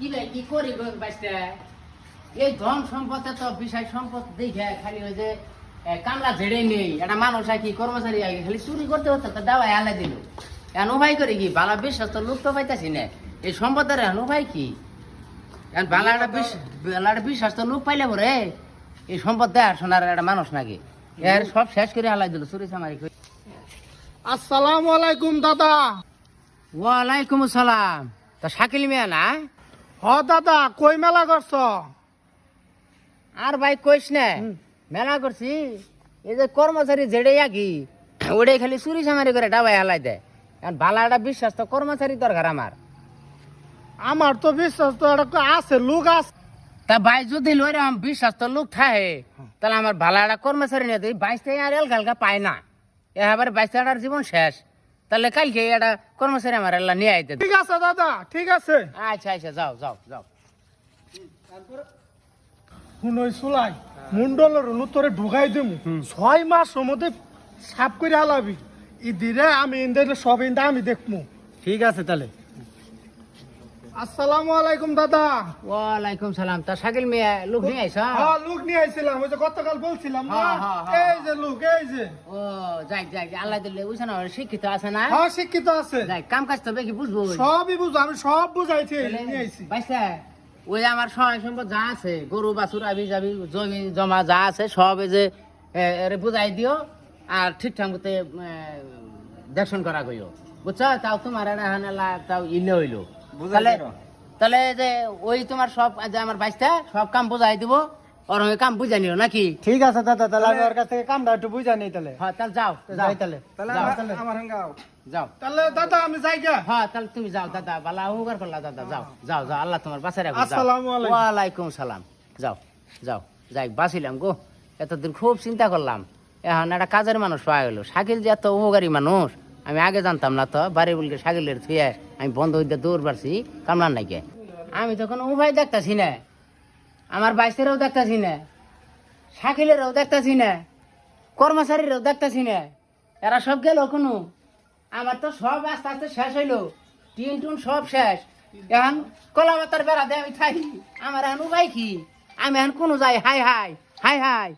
কি করি গো বাইস্তে এই ধন সম্পদে তো বিষয় সম্পদ দেখে খালি ওই যে কামলা ঝেড়ে নেই একটা মানুষ কি কর্মচারী আগে খালি চুরি করতে হতো তো দাওয়া আলাই দিল এখন উপায় করে কি বালা বিশ্বাস তো লোক তো পাইতাছি না এই সম্পদের এখন উপায় কি এখন বালা একটা বিশ্বাস তো লোক পাইলে পরে এই সম্পদ দেয় শোনার একটা মানুষ নাকি এর সব শেষ করে আলাই দিল চুরি চামারি করে। আসসালামু আলাইকুম দাদা। ওয়ালাইকুম আসসালাম। তা শাকিল মিয়া না? হ দাদা, কই মেলা করছ? আর ভাই কইস না মেলা করছি এই যে কর্মচারী যেড়ে কি ওটাই খালি চুরি চামারি করে ডাবাই হালাই দেয় কারণ ভালো একটা বিশ্বাস তো কর্মচারী দরকার আমার তো বিশ্বাস তো একটা আছে, লোক আছে। তা ভাই যদি লইরাম বিশ্বাস তো লোক থাকে তাহলে আমার ভালো একটা কর্মচারী নিয়ে দিই বাইশ থেকে আর এলকা পায় না এবার বাইশ টাকার জীবন শেষ তাহলে কালকে একটা কর্মচারী আমার এল্লা নিয়ে আইতে। ঠিক আছে দাদা, ঠিক আছে। আচ্ছা আচ্ছা যাও যাও যাও। শুনই চুলাই মুন্ডলের তোরে ঢুকাই দিমু 6 মাস মধ্যে সাফ করে হালাবি ইদিরে আমি ইন্দের সব ইন্দা আমি দেখমু। ঠিক আছে তাহলে। আসসালামু আলাইকুম দাদা। ওয়ালাইকুম সালাম। তা শাকিল মিয়া লোক নিয়ে আইস? হ্যাঁ, লোক নিয়ে আইছিলাম, ওই যে গতকাল বলছিলাম না, এই যে লোক, এই যে। ও যাই যাই আল্লাহ দিলে বুঝছে না শিক্ষিত আছে না? হ্যাঁ, শিক্ষিত আছে। যাই কাম কাজ তো বেশি বুঝবো। সবই বুঝো, আমি সব বুঝাইছি, নিয়ে আইছি। বাইসা ওই আমার সহায় সম্পদ যা আছে গরু বাছুর আবি যাবি জমি জমা যা আছে সব এই যে বুঝাই দিও আর ঠিকঠাক মতো দেখশন করা গইও বুঝছো। তাও তোমার তাও ইলে হইলো তাহলে তাহলে যে ওই তোমার সব যে আমার বাইসটা সব কাম বুঝাই দিব ওর কাম বুঝাই নিও নাকি? ঠিক আছে দাদা, তাহলে আমি ওর কাছ থেকে কামটা একটু বুঝা নেই তাহলে। হ্যাঁ তাহলে যাও যাই তাহলে। আমার হাঙ্গাও যাও। তাহলে দাদা আমি যাই গা। হ্যাঁ তাহলে তুমি যাও দাদা, বালা উপকার করলা দাদা, যাও যাও যাও, আল্লাহ তোমার বাঁচাই রাখো। আসসালামু আলাইকুম। ওয়ালাইকুম সালাম। যাও যাও যাই, বাঁচিলাম গো, এতদিন খুব চিন্তা করলাম, এখন একটা কাজের মানুষ পাওয়া গেল। শাকিল যে এত উপকারী মানুষ আমি আগে জানতাম না তো, বাড়ি বলকে শাকিলের থুয়ে আমি বন্ধ হইতে দৌড় পারছি কামলার নাইকে। আমি তো কোনো উপায় দেখতাছি না, আমার বাইশেরও দেখতাছি না, শাকিলেরও দেখতাছি না, কর্মচারীরও দেখতাছি না, এরা সব গেল কোনো। আমার তো সব আস্তে আস্তে শেষ হইলো, টিন টুন সব শেষ, এখন কলাপাতার বেড়া দিয়ে আমি থাকি। আমার এখন উপায় কি? আমি এখন কোনো যাই হাই হাই হাই হাই